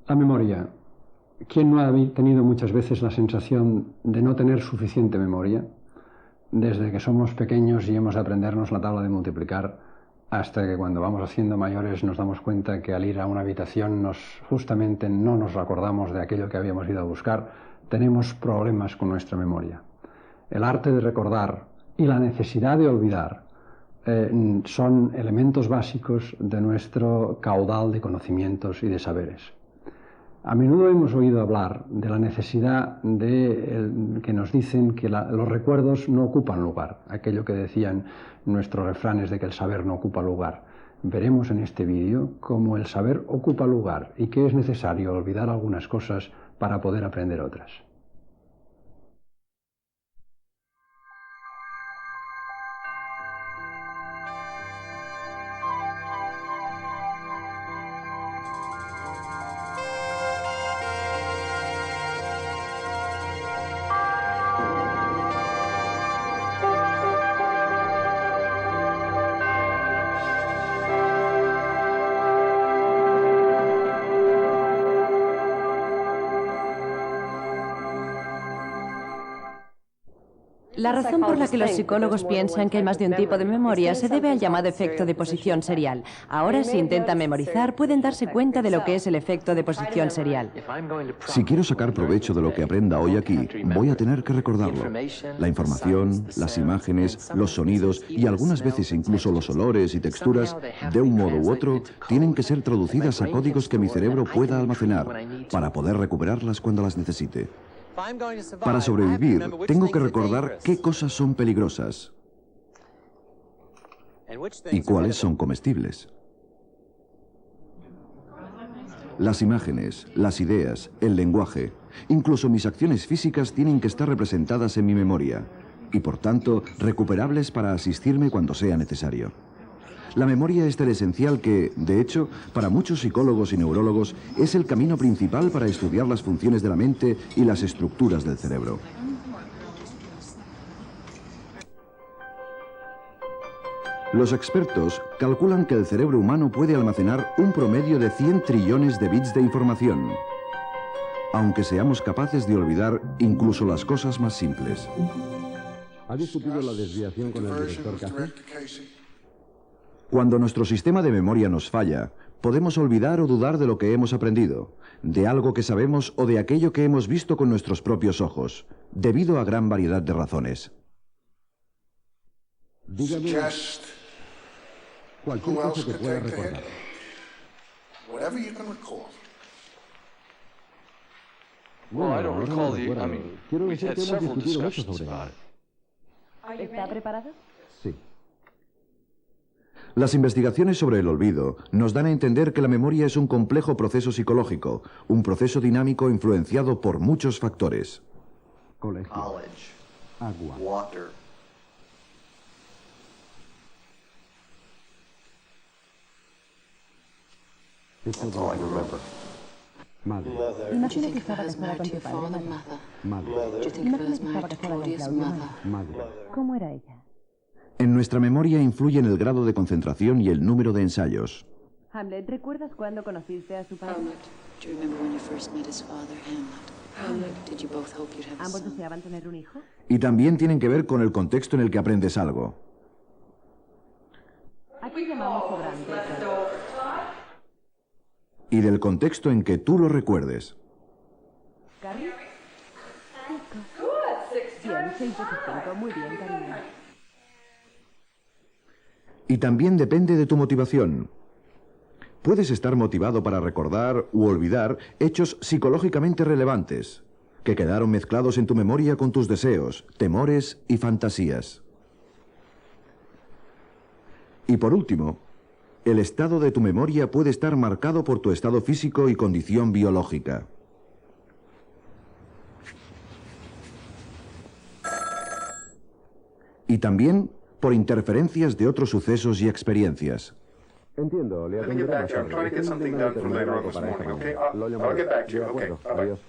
La memoria. ¿Quién no ha tenido muchas veces la sensación de no tener suficiente memoria? Desde que somos pequeños y hemos de aprendernos la tabla de multiplicar hasta que cuando vamos haciendo mayores nos damos cuenta que al ir a una habitación justamente no nos acordamos de aquello que habíamos ido a buscar. Tenemos problemas con nuestra memoria. El arte de recordar y la necesidad de olvidar son elementos básicos de nuestro caudal de conocimientos y de saberes. A menudo hemos oído hablar de la necesidad que nos dicen que los recuerdos no ocupan lugar, aquello que decían nuestros refranes de que el saber no ocupa lugar. Veremos en este vídeo cómo el saber ocupa lugar y que es necesario olvidar algunas cosas para poder aprender otras. La razón por la que los psicólogos piensan que hay más de un tipo de memoria se debe al llamado efecto de posición serial. Ahora, si intentan memorizar, pueden darse cuenta de lo que es el efecto de posición serial. Si quiero sacar provecho de lo que aprenda hoy aquí, voy a tener que recordarlo. La información, las imágenes, los sonidos y algunas veces incluso los olores y texturas, de un modo u otro, tienen que ser traducidas a códigos que mi cerebro pueda almacenar para poder recuperarlas cuando las necesite. Para sobrevivir, tengo que recordar qué cosas son peligrosas y cuáles son comestibles. Las imágenes, las ideas, el lenguaje, incluso mis acciones físicas tienen que estar representadas en mi memoria y, por tanto, recuperables para asistirme cuando sea necesario. La memoria es tan esencial que, de hecho, para muchos psicólogos y neurólogos es el camino principal para estudiar las funciones de la mente y las estructuras del cerebro. Los expertos calculan que el cerebro humano puede almacenar un promedio de 100 trillones de bits de información, aunque seamos capaces de olvidar incluso las cosas más simples. ¿Ha discutido la desviación con el director Casey? Cuando nuestro sistema de memoria nos falla, podemos olvidar o dudar de lo que hemos aprendido, de algo que sabemos o de aquello que hemos visto con nuestros propios ojos, debido a gran variedad de razones. Dígame cualquier cosa que pueda recordar. Quiero decir que hemos discutido mucho sobre ello. ¿Está preparado? Sí. Las investigaciones sobre el olvido nos dan a entender que la memoria es un complejo proceso psicológico, un proceso dinámico influenciado por muchos factores. Colegio, agua, madre. Imagina que estaba casada con tu padre. Madre. Imagina que estaba casada con Claudia. Madre. ¿Cómo era ella? En nuestra memoria influyen el grado de concentración y el número de ensayos. Hamlet, ¿recuerdas cuándo conociste a su padre? ¿Ambos deseaban tener un hijo? Y también tienen que ver con el contexto en el que aprendes algo. Aquí llamamos sobrante. Y del contexto en que tú lo recuerdes. ¿Carrie? 5. Bien, 6 de 5. Muy bien, cariño. Y también depende de tu motivación. Puedes estar motivado para recordar u olvidar hechos psicológicamente relevantes, que quedaron mezclados en tu memoria con tus deseos, temores y fantasías. Y por último, el estado de tu memoria puede estar marcado por tu estado físico y condición biológica. Y también por interferencias de otros sucesos y experiencias. Entiendo, le atenderé más tarde. Estoy intentando terminar algo para esta mañana. Lo llamaré. De acuerdo, adiós.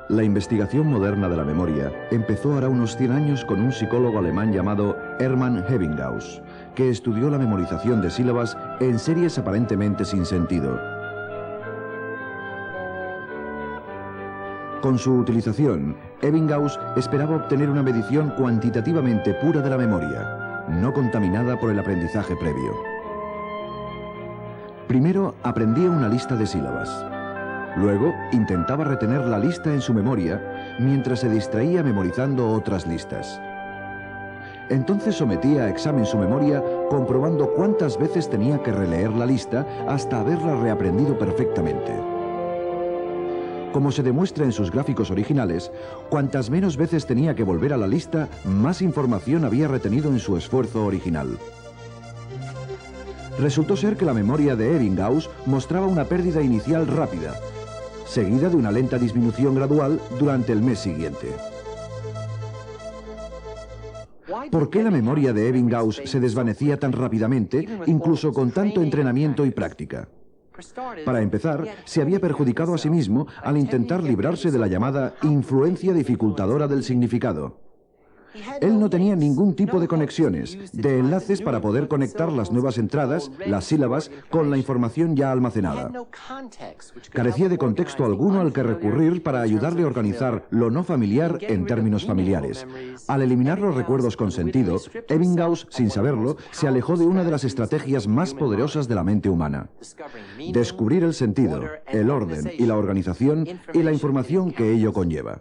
La investigación moderna de la memoria empezó ahora unos 100 años con un psicólogo alemán llamado Hermann Ebbinghaus, que estudió la memorización de sílabas en series aparentemente sin sentido. Con su utilización, Ebbinghaus esperaba obtener una medición cuantitativamente pura de la memoria, no contaminada por el aprendizaje previo. Primero aprendía una lista de sílabas. Luego intentaba retener la lista en su memoria mientras se distraía memorizando otras listas. Entonces sometía a examen su memoria comprobando cuántas veces tenía que releer la lista hasta haberla reaprendido perfectamente. Como se demuestra en sus gráficos originales, cuantas menos veces tenía que volver a la lista, más información había retenido en su esfuerzo original. Resultó ser que la memoria de Ebbinghaus mostraba una pérdida inicial rápida, seguida de una lenta disminución gradual durante el mes siguiente. ¿Por qué la memoria de Ebbinghaus se desvanecía tan rápidamente, incluso con tanto entrenamiento y práctica? Para empezar, se había perjudicado a sí mismo al intentar librarse de la llamada influencia dificultadora del significado. Él no tenía ningún tipo de conexiones, de enlaces para poder conectar las nuevas entradas, las sílabas, con la información ya almacenada. Carecía de contexto alguno al que recurrir para ayudarle a organizar lo no familiar en términos familiares. Al eliminar los recuerdos con sentido, Ebbinghaus, sin saberlo, se alejó de una de las estrategias más poderosas de la mente humana: descubrir el sentido, el orden y la organización y la información que ello conlleva.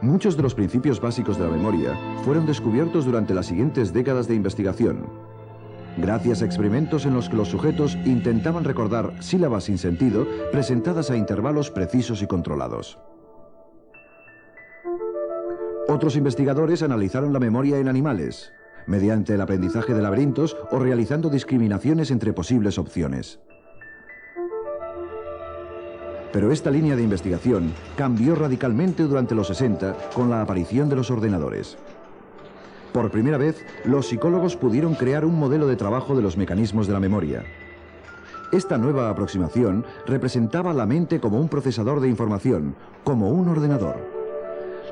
Muchos de los principios básicos de la memoria fueron descubiertos durante las siguientes décadas de investigación, gracias a experimentos en los que los sujetos intentaban recordar sílabas sin sentido presentadas a intervalos precisos y controlados. Otros investigadores analizaron la memoria en animales, mediante el aprendizaje de laberintos o realizando discriminaciones entre posibles opciones. Pero esta línea de investigación cambió radicalmente durante los 60 con la aparición de los ordenadores. Por primera vez, los psicólogos pudieron crear un modelo de trabajo de los mecanismos de la memoria. Esta nueva aproximación representaba la mente como un procesador de información, como un ordenador.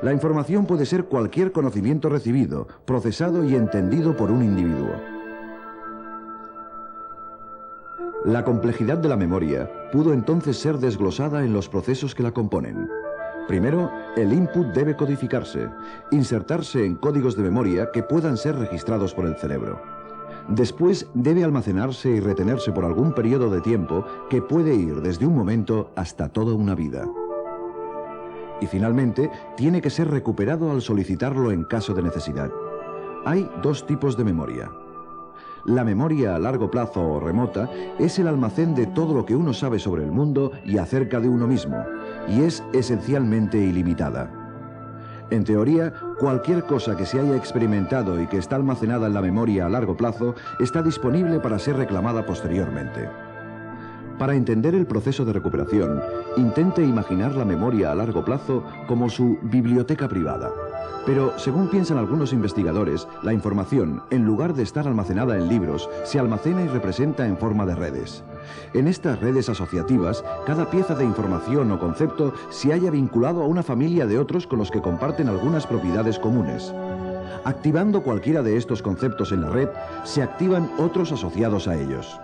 La información puede ser cualquier conocimiento recibido, procesado y entendido por un individuo. La complejidad de la memoria pudo entonces ser desglosada en los procesos que la componen. Primero, el input debe codificarse, insertarse en códigos de memoria que puedan ser registrados por el cerebro. Después, debe almacenarse y retenerse por algún periodo de tiempo que puede ir desde un momento hasta toda una vida. Y finalmente, tiene que ser recuperado al solicitarlo en caso de necesidad. Hay dos tipos de memoria. La memoria a largo plazo o remota es el almacén de todo lo que uno sabe sobre el mundo y acerca de uno mismo, y es esencialmente ilimitada. En teoría, cualquier cosa que se haya experimentado y que está almacenada en la memoria a largo plazo está disponible para ser reclamada posteriormente. Para entender el proceso de recuperación, intente imaginar la memoria a largo plazo como su biblioteca privada. Pero, según piensan algunos investigadores, la información, en lugar de estar almacenada en libros, se almacena y representa en forma de redes. En estas redes asociativas, cada pieza de información o concepto se halla vinculado a una familia de otros con los que comparten algunas propiedades comunes. Activando cualquiera de estos conceptos en la red, se activan otros asociados a ellos.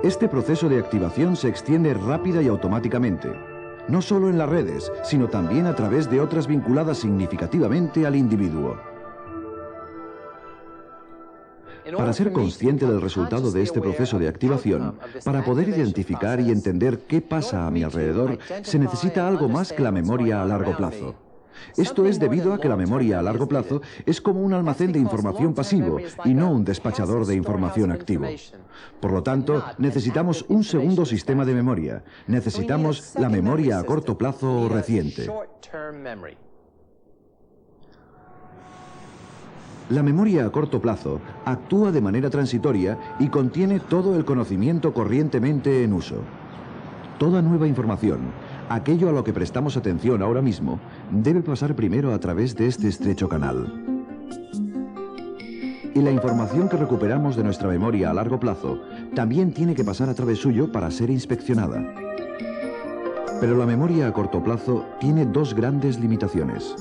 Este proceso de activación se extiende rápida y automáticamente, no solo en las redes, sino también a través de otras vinculadas significativamente al individuo. Para ser consciente del resultado de este proceso de activación, para poder identificar y entender qué pasa a mi alrededor, se necesita algo más que la memoria a largo plazo. Esto es debido a que la memoria a largo plazo es como un almacén de información pasivo y no un despachador de información activo. Por lo tanto, necesitamos un segundo sistema de memoria. Necesitamos la memoria a corto plazo o reciente. La memoria a corto plazo actúa de manera transitoria y contiene todo el conocimiento corrientemente en uso. Toda nueva información, aquello a lo que prestamos atención ahora mismo, debe pasar primero a través de este estrecho canal. Y la información que recuperamos de nuestra memoria a largo plazo también tiene que pasar a través suyo para ser inspeccionada. Pero la memoria a corto plazo tiene dos grandes limitaciones.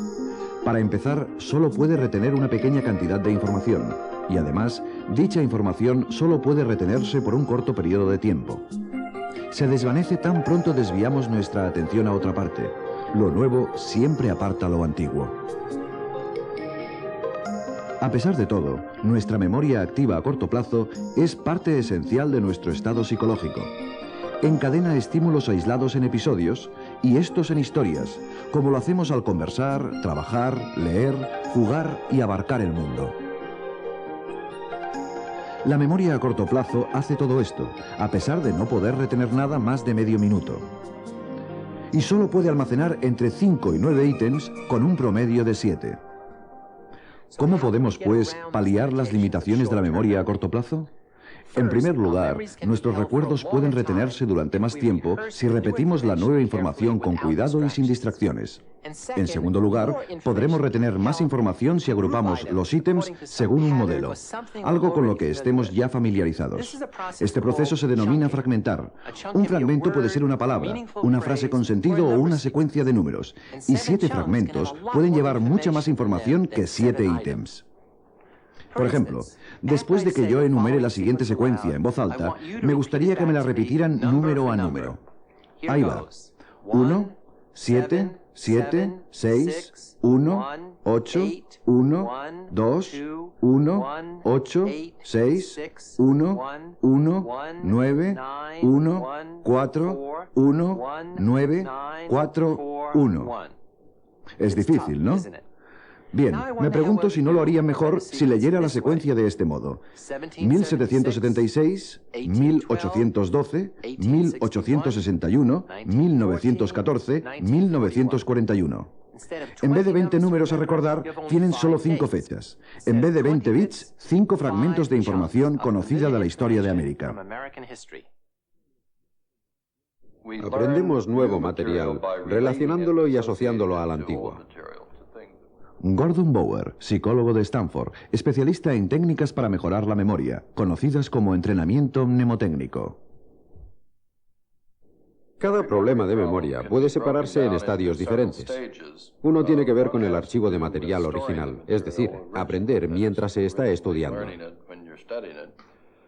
Para empezar, solo puede retener una pequeña cantidad de información, y además, dicha información solo puede retenerse por un corto periodo de tiempo. Se desvanece tan pronto desviamos nuestra atención a otra parte. Lo nuevo siempre aparta lo antiguo. A pesar de todo, nuestra memoria activa a corto plazo es parte esencial de nuestro estado psicológico. Encadena estímulos aislados en episodios y estos en historias, como lo hacemos al conversar, trabajar, leer, jugar y abarcar el mundo. La memoria a corto plazo hace todo esto, a pesar de no poder retener nada más de medio minuto. Y solo puede almacenar entre 5 y 9 ítems con un promedio de 7. ¿Cómo podemos, pues, paliar las limitaciones de la memoria a corto plazo? En primer lugar, nuestros recuerdos pueden retenerse durante más tiempo si repetimos la nueva información con cuidado y sin distracciones. En segundo lugar, podremos retener más información si agrupamos los ítems según un modelo, algo con lo que estemos ya familiarizados. Este proceso se denomina fragmentar. Un fragmento puede ser una palabra, una frase con sentido o una secuencia de números, y 7 fragmentos pueden llevar mucha más información que 7 ítems. Por ejemplo, después de que yo enumere la siguiente secuencia en voz alta, me gustaría que me la repitieran número a número. Ahí va. 1, 7, 7, 6, 1, 8, 1, 2, 1, 8, 6, 1, 1, 9, 1, 4, 1, 9, 4, 1. Es difícil, ¿no? Bien, me pregunto si no lo haría mejor si leyera la secuencia de este modo. 1776, 1812, 1861, 1914, 1941. En vez de 20 números a recordar, tienen solo 5 fechas. En vez de 20 bits, 5 fragmentos de información conocida de la historia de América. Aprendemos nuevo material, relacionándolo y asociándolo al antiguo. Gordon Bower, psicólogo de Stanford, especialista en técnicas para mejorar la memoria, conocidas como entrenamiento mnemotécnico. Cada problema de memoria puede separarse en estadios diferentes. Uno tiene que ver con el archivo de material original, es decir, aprender mientras se está estudiando.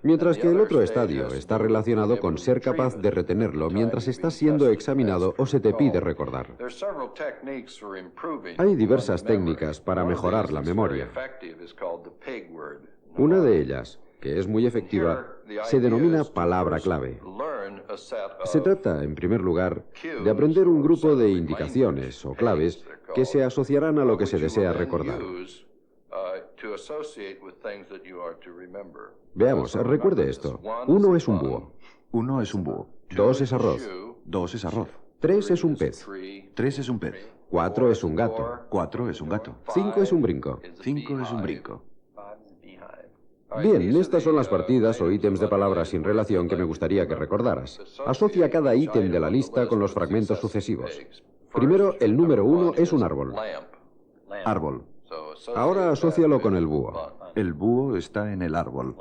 Mientras que el otro estadio está relacionado con ser capaz de retenerlo mientras está siendo examinado o se te pide recordar. Hay diversas técnicas para mejorar la memoria. Una de ellas, que es muy efectiva, se denomina palabra clave. Se trata, en primer lugar, de aprender un grupo de indicaciones o claves que se asociarán a lo que se desea recordar. Veamos, recuerde esto. 1 es un búho. 1 es un búho. 2 es arroz. 2 es arroz. 3 es un pez. 3 es un pez. 4 es un gato. 4 es un gato. 5 es un brinco. 5 es un brinco. Bien, estas son las partidas o ítems de palabras sin relación que me gustaría que recordaras. Asocia cada ítem de la lista con los fragmentos sucesivos. Primero, el número 1 es un árbol. Árbol. Ahora asócialo con el búho. El búho está en el árbol.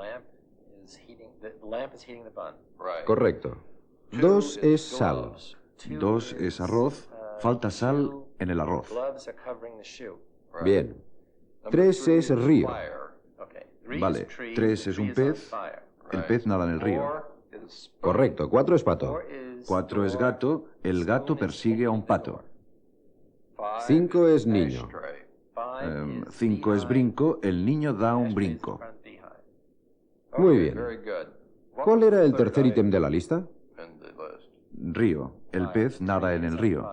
Correcto. 2 es sal. 2 es arroz. Falta sal en el arroz. Bien. 3 es río. Vale, 3 es un pez. El pez nada en el río. Correcto. 4 es pato. 4 es gato. El gato persigue a un pato. 5 es niño. 5 es brinco. El niño da un brinco. Muy bien. ¿Cuál era el tercer ítem de la lista? Río. El pez nada en el río.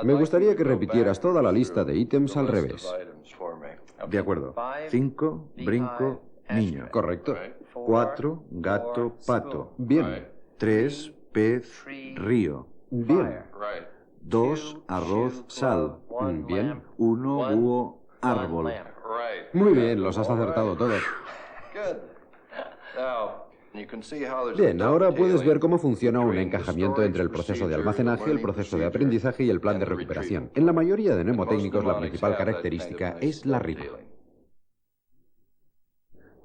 Me gustaría que repitieras toda la lista de ítems al revés. De acuerdo. 5, brinco, niño. Correcto. 4, gato, pato. Bien. 3, pez, río. Bien. 2, arroz, sal. Bien. 1, búho, árbol. Muy bien, los has acertado todos. Bien, ahora puedes ver cómo funciona un encajamiento entre el proceso de almacenaje, el proceso de aprendizaje y el plan de recuperación. En la mayoría de mnemotécnicos la principal característica es la rima.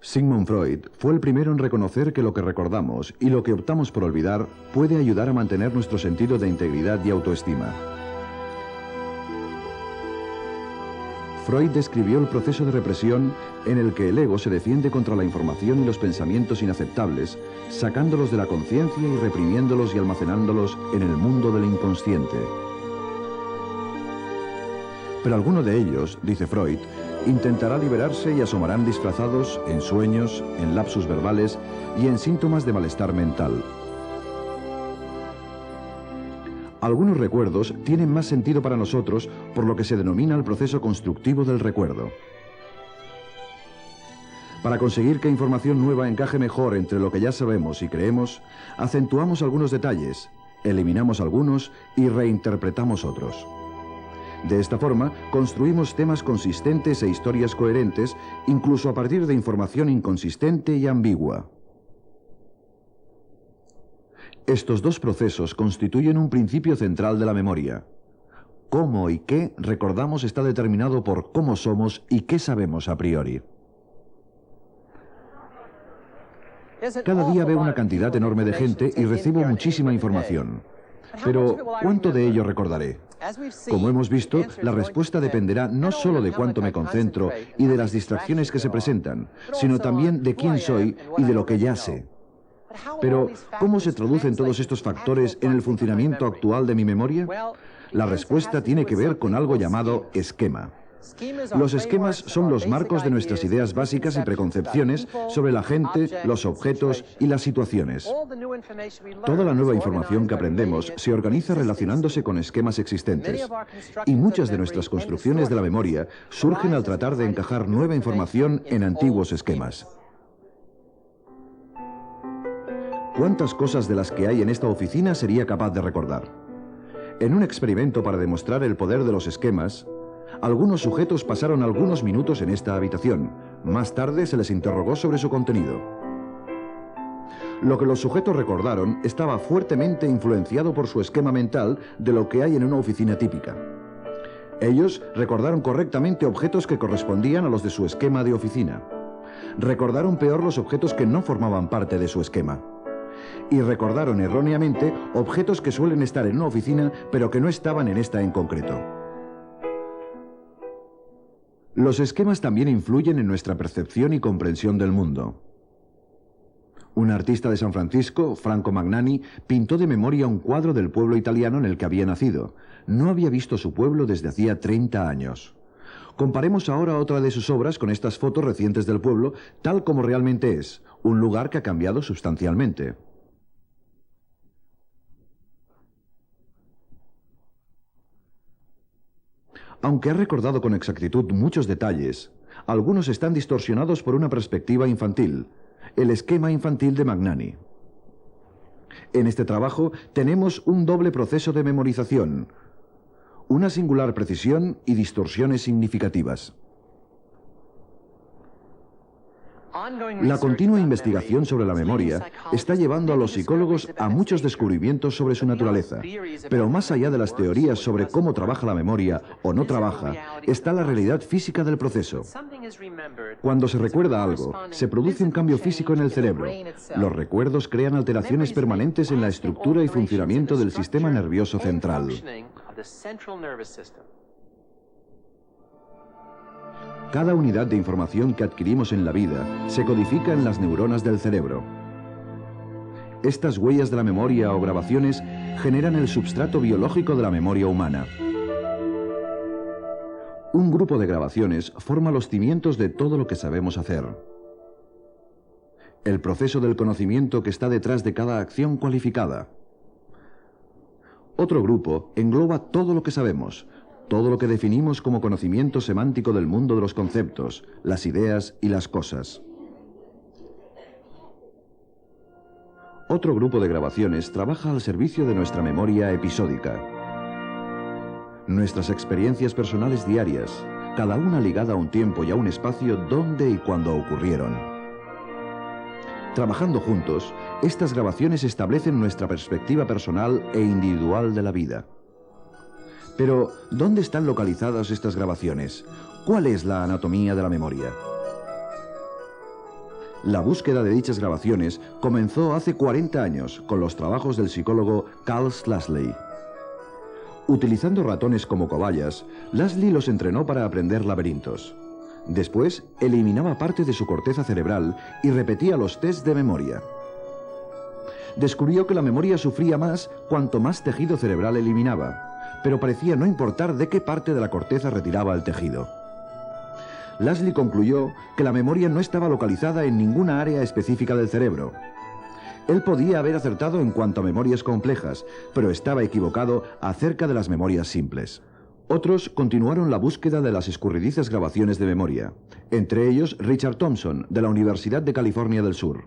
Sigmund Freud fue el primero en reconocer que lo que recordamos y lo que optamos por olvidar puede ayudar a mantener nuestro sentido de integridad y autoestima. Freud describió el proceso de represión en el que el ego se defiende contra la información y los pensamientos inaceptables, sacándolos de la conciencia y reprimiéndolos y almacenándolos en el mundo del inconsciente. Pero alguno de ellos, dice Freud, intentará liberarse y asomarán disfrazados en sueños, en lapsus verbales y en síntomas de malestar mental. Algunos recuerdos tienen más sentido para nosotros por lo que se denomina el proceso constructivo del recuerdo. Para conseguir que información nueva encaje mejor entre lo que ya sabemos y creemos, acentuamos algunos detalles, eliminamos algunos y reinterpretamos otros. De esta forma, construimos temas consistentes e historias coherentes, incluso a partir de información inconsistente y ambigua. Estos dos procesos constituyen un principio central de la memoria. Cómo y qué recordamos está determinado por cómo somos y qué sabemos a priori. Cada día veo una cantidad enorme de gente y recibo muchísima información. Pero, ¿cuánto de ello recordaré? Como hemos visto, la respuesta dependerá no solo de cuánto me concentro y de las distracciones que se presentan, sino también de quién soy y de lo que ya sé. Pero, ¿cómo se traducen todos estos factores en el funcionamiento actual de mi memoria? La respuesta tiene que ver con algo llamado esquema. Los esquemas son los marcos de nuestras ideas básicas y preconcepciones sobre la gente, los objetos y las situaciones. Toda la nueva información que aprendemos se organiza relacionándose con esquemas existentes. Y muchas de nuestras construcciones de la memoria surgen al tratar de encajar nueva información en antiguos esquemas. ¿Cuántas cosas de las que hay en esta oficina sería capaz de recordar? En un experimento para demostrar el poder de los esquemas, algunos sujetos pasaron algunos minutos en esta habitación. Más tarde se les interrogó sobre su contenido. Lo que los sujetos recordaron estaba fuertemente influenciado por su esquema mental de lo que hay en una oficina típica. Ellos recordaron correctamente objetos que correspondían a los de su esquema de oficina. Recordaron peor los objetos que no formaban parte de su esquema. Y recordaron erróneamente objetos que suelen estar en una oficina pero que no estaban en esta en concreto. Los esquemas también influyen en nuestra percepción y comprensión del mundo. Un artista de San Francisco, Franco Magnani, pintó de memoria un cuadro del pueblo italiano en el que había nacido. No había visto su pueblo desde hacía 30 años. Comparemos ahora otra de sus obras con estas fotos recientes del pueblo, tal como realmente es, un lugar que ha cambiado sustancialmente. Aunque ha recordado con exactitud muchos detalles, algunos están distorsionados por una perspectiva infantil, el esquema infantil de Magnani. En este trabajo tenemos un doble proceso de memorización, una singular precisión y distorsiones significativas. La continua investigación sobre la memoria está llevando a los psicólogos a muchos descubrimientos sobre su naturaleza. Pero más allá de las teorías sobre cómo trabaja la memoria o no trabaja, está la realidad física del proceso. Cuando se recuerda algo, se produce un cambio físico en el cerebro. Los recuerdos crean alteraciones permanentes en la estructura y funcionamiento del sistema nervioso central. Cada unidad de información que adquirimos en la vida se codifica en las neuronas del cerebro. Estas huellas de la memoria o grabaciones generan el substrato biológico de la memoria humana. Un grupo de grabaciones forma los cimientos de todo lo que sabemos hacer. El proceso del conocimiento que está detrás de cada acción cualificada. Otro grupo engloba todo lo que sabemos, todo lo que definimos como conocimiento semántico del mundo de los conceptos, las ideas y las cosas. Otro grupo de grabaciones trabaja al servicio de nuestra memoria episódica. Nuestras experiencias personales diarias, cada una ligada a un tiempo y a un espacio donde y cuando ocurrieron. Trabajando juntos, estas grabaciones establecen nuestra perspectiva personal e individual de la vida. Pero, ¿dónde están localizadas estas grabaciones? ¿Cuál es la anatomía de la memoria? La búsqueda de dichas grabaciones comenzó hace 40 años con los trabajos del psicólogo Carl Slasley. Utilizando ratones como cobayas, Lasley los entrenó para aprender laberintos. Después, eliminaba parte de su corteza cerebral y repetía los tests de memoria. Descubrió que la memoria sufría más cuanto más tejido cerebral eliminaba, pero parecía no importar de qué parte de la corteza retiraba el tejido. Lasley concluyó que la memoria no estaba localizada en ninguna área específica del cerebro. Él podía haber acertado en cuanto a memorias complejas, pero estaba equivocado acerca de las memorias simples. Otros continuaron la búsqueda de las escurridizas grabaciones de memoria, entre ellos Richard Thompson, de la Universidad de California del Sur.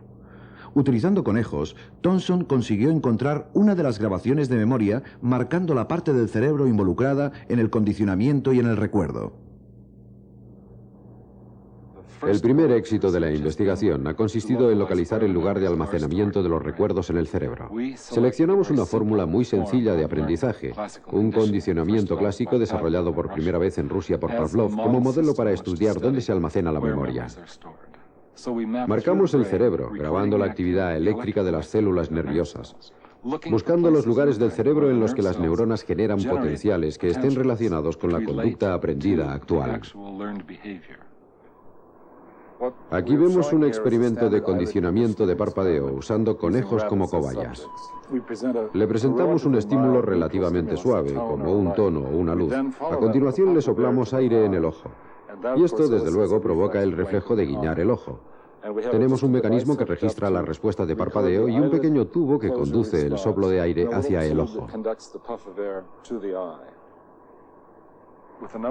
Utilizando conejos, Thompson consiguió encontrar una de las grabaciones de memoria marcando la parte del cerebro involucrada en el condicionamiento y en el recuerdo. El primer éxito de la investigación ha consistido en localizar el lugar de almacenamiento de los recuerdos en el cerebro. Seleccionamos una fórmula muy sencilla de aprendizaje, un condicionamiento clásico desarrollado por primera vez en Rusia por Pavlov como modelo para estudiar dónde se almacena la memoria. Marcamos el cerebro, grabando la actividad eléctrica de las células nerviosas, buscando los lugares del cerebro en los que las neuronas generan potenciales que estén relacionados con la conducta aprendida actual. Aquí vemos un experimento de condicionamiento de parpadeo usando conejos como cobayas. Le presentamos un estímulo relativamente suave, como un tono o una luz. A continuación le soplamos aire en el ojo. Y esto, desde luego, provoca el reflejo de guiñar el ojo. Tenemos un mecanismo que registra la respuesta de parpadeo y un pequeño tubo que conduce el soplo de aire hacia el ojo.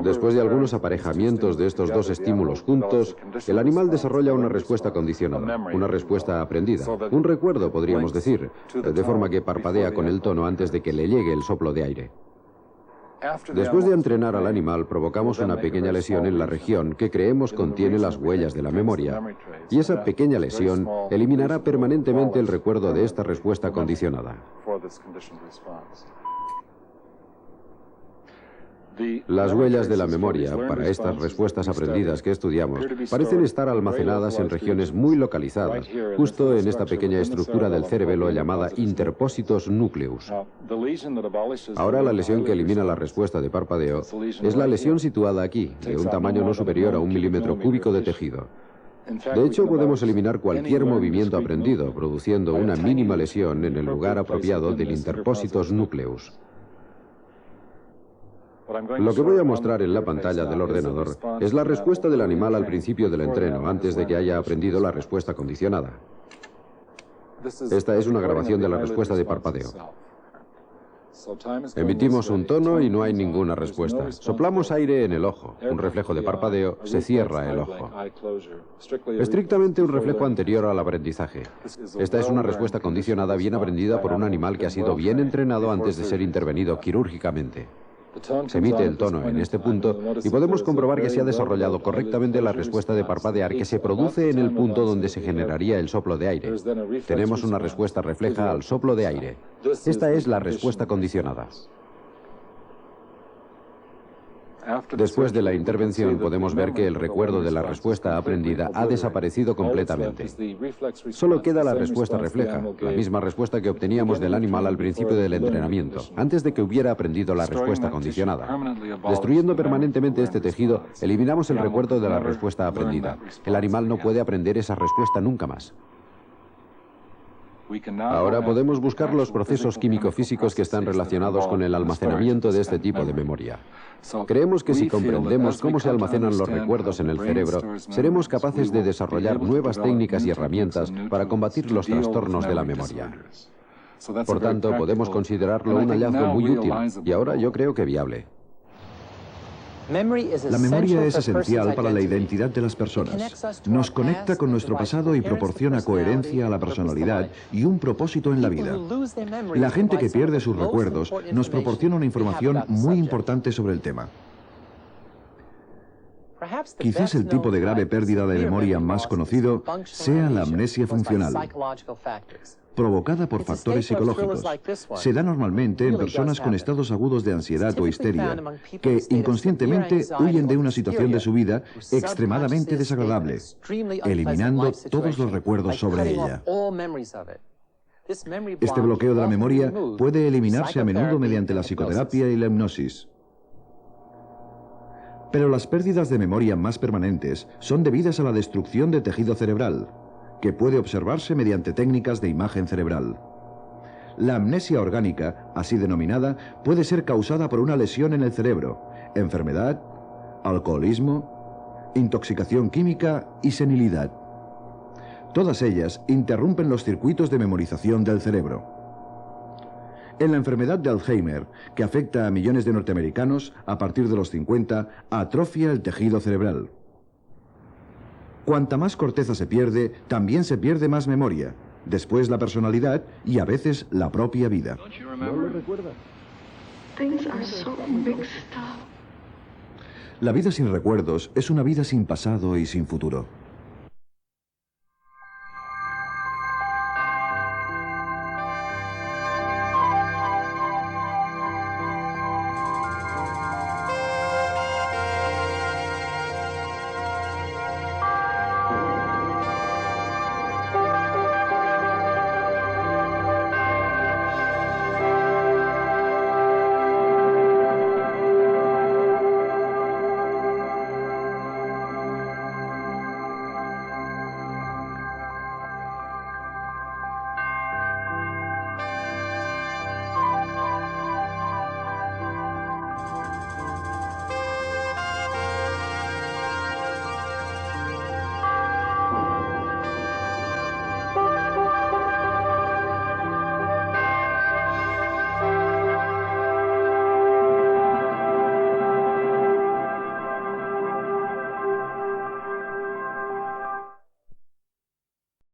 Después de algunos aparejamientos de estos dos estímulos juntos, el animal desarrolla una respuesta condicionada, una respuesta aprendida, un recuerdo, podríamos decir, de forma que parpadea con el tono antes de que le llegue el soplo de aire. Después de entrenar al animal, provocamos una pequeña lesión en la región que creemos contiene las huellas de la memoria, y esa pequeña lesión eliminará permanentemente el recuerdo de esta respuesta condicionada. Las huellas de la memoria para estas respuestas aprendidas que estudiamos parecen estar almacenadas en regiones muy localizadas, justo en esta pequeña estructura del cerebelo llamada interpositos nucleus. Ahora la lesión que elimina la respuesta de parpadeo es la lesión situada aquí, de un tamaño no superior a 1 milímetro cúbico de tejido. De hecho, podemos eliminar cualquier movimiento aprendido, produciendo una mínima lesión en el lugar apropiado del interpositos nucleus. Lo que voy a mostrar en la pantalla del ordenador es la respuesta del animal al principio del entreno, antes de que haya aprendido la respuesta condicionada. Esta es una grabación de la respuesta de parpadeo. Emitimos un tono y no hay ninguna respuesta. Soplamos aire en el ojo, un reflejo de parpadeo, se cierra el ojo. Estrictamente un reflejo anterior al aprendizaje. Esta es una respuesta condicionada bien aprendida por un animal que ha sido bien entrenado antes de ser intervenido quirúrgicamente. Se emite el tono en este punto y podemos comprobar que se ha desarrollado correctamente la respuesta de parpadear que se produce en el punto donde se generaría el soplo de aire. Tenemos una respuesta refleja al soplo de aire. Esta es la respuesta condicionada. Después de la intervención podemos ver que el recuerdo de la respuesta aprendida ha desaparecido completamente. Solo queda la respuesta refleja, la misma respuesta que obteníamos del animal al principio del entrenamiento, antes de que hubiera aprendido la respuesta condicionada. Destruyendo permanentemente este tejido, eliminamos el recuerdo de la respuesta aprendida. El animal no puede aprender esa respuesta nunca más. Ahora podemos buscar los procesos químico-físicos que están relacionados con el almacenamiento de este tipo de memoria. Creemos que si comprendemos cómo se almacenan los recuerdos en el cerebro, seremos capaces de desarrollar nuevas técnicas y herramientas para combatir los trastornos de la memoria. Por tanto, podemos considerarlo un hallazgo muy útil y ahora yo creo que viable. La memoria es esencial para la identidad de las personas. Nos conecta con nuestro pasado y proporciona coherencia a la personalidad y un propósito en la vida. La gente que pierde sus recuerdos nos proporciona una información muy importante sobre el tema. Quizás el tipo de grave pérdida de memoria más conocido sea la amnesia funcional. provocada por factores psicológicos. Se da normalmente en personas con estados agudos de ansiedad o histeria, que inconscientemente huyen de una situación de su vida extremadamente desagradable, eliminando todos los recuerdos sobre ella. Este bloqueo de la memoria puede eliminarse a menudo mediante la psicoterapia y la hipnosis. Pero las pérdidas de memoria más permanentes son debidas a la destrucción de tejido cerebral, que puede observarse mediante técnicas de imagen cerebral. La amnesia orgánica, así denominada, puede ser causada por una lesión en el cerebro, enfermedad, alcoholismo, intoxicación química y senilidad. Todas ellas interrumpen los circuitos de memorización del cerebro. En la enfermedad de Alzheimer, que afecta a millones de norteamericanos, a partir de los 50, atrofia el tejido cerebral. Cuanta más corteza se pierde, también se pierde más memoria, después la personalidad y a veces la propia vida. ¿No lo recuerdas? La vida sin recuerdos es una vida sin pasado y sin futuro.